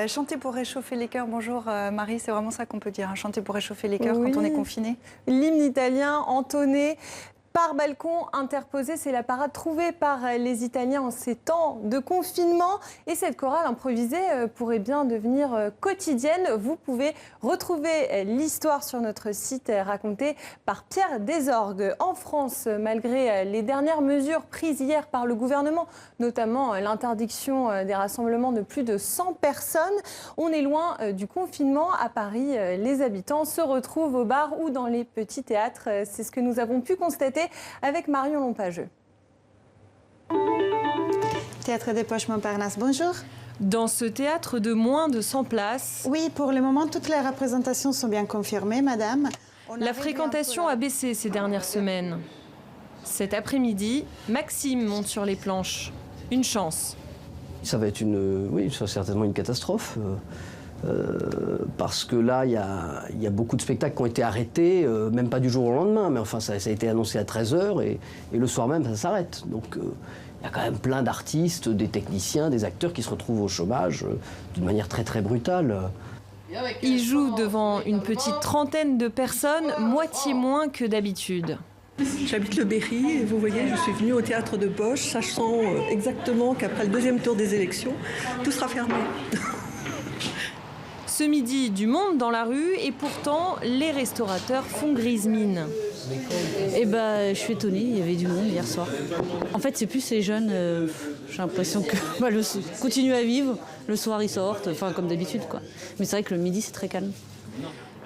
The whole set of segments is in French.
Chanter pour réchauffer les cœurs. Bonjour Marie, c'est vraiment ça qu'on peut dire, hein, chanter pour réchauffer les cœurs Oui. quand on est confiné. L'hymne italien entonné par balcon interposé, c'est la parade trouvée par les Italiens en ces temps de confinement. Et cette chorale improvisée pourrait bien devenir quotidienne. Vous pouvez retrouver l'histoire sur notre site racontée par Pierre Desorgues. En France, malgré les dernières mesures prises hier par le gouvernement, notamment l'interdiction des rassemblements de plus de 100 personnes, on est loin du confinement. À Paris, les habitants se retrouvent au bar ou dans les petits théâtres. C'est ce que nous avons pu constater avec Marion Lompageux. Théâtre des Poches Montparnasse, bonjour. Dans ce théâtre de moins de 100 places, Oui, pour le moment, toutes les représentations sont bien confirmées, madame. la fréquentation a baissé ces dernières semaines. Cet après-midi, Maxime monte sur les planches. Une chance. Ça va être certainement une catastrophe. Parce que là, il y a beaucoup de spectacles qui ont été arrêtés, même pas du jour au lendemain, mais enfin, ça a été annoncé à 13h et le soir même, ça s'arrête. Donc, il y a quand même plein d'artistes, des techniciens, des acteurs qui se retrouvent au chômage d'une manière très, très brutale. Il joue devant une petite trentaine de personnes, moitié moins que d'habitude. J'habite le Berry et vous voyez, je suis venue au théâtre de Bosch, sachant exactement qu'après le deuxième tour des élections, tout sera fermé. Ce midi, du monde dans la rue et pourtant, les restaurateurs font grise mine. Eh ben, je suis étonnée, il y avait du monde hier soir. En fait, c'est plus les jeunes, j'ai l'impression que continuent à vivre, le soir ils sortent, enfin comme d'habitude quoi. Mais c'est vrai que le midi c'est très calme.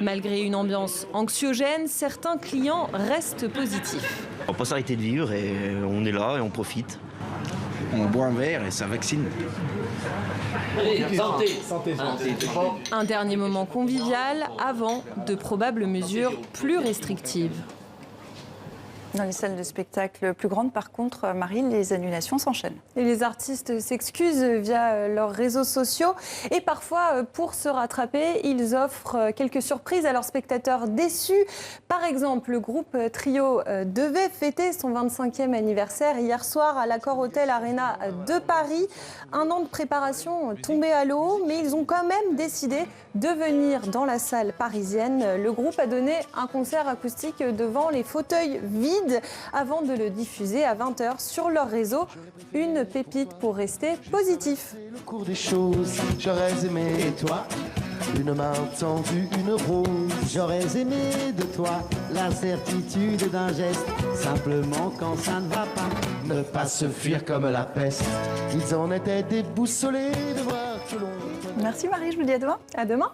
Malgré une ambiance anxiogène, certains clients restent positifs. On va pas s'arrêter de vivre et on est là et on profite. On boit un verre et ça vaccine. Santé. Un dernier moment convivial avant de probables mesures plus restrictives. Dans les salles de spectacle plus grandes, par contre, Marie, les annulations s'enchaînent. Et les artistes s'excusent via leurs réseaux sociaux. Et parfois, pour se rattraper, ils offrent quelques surprises à leurs spectateurs déçus. Par exemple, le groupe Trio devait fêter son 25e anniversaire hier soir à l'Accor Hotel Arena de Paris. Un an de préparation tombé à l'eau, mais ils ont quand même décidé de venir dans la salle parisienne. Le groupe a donné un concert acoustique devant les fauteuils vides avant de le diffuser à 20h sur leur réseau. Une pépite pour rester positif. Le cours des choses, j'aurais aimé toi. Une main tendue, une rose. J'aurais aimé de toi la certitude d'un geste. Simplement quand ça ne va pas, ne pas se fuir comme la peste. Ils en étaient déboussolés de voir que l'on... Merci Marie, je vous dis à demain. À demain.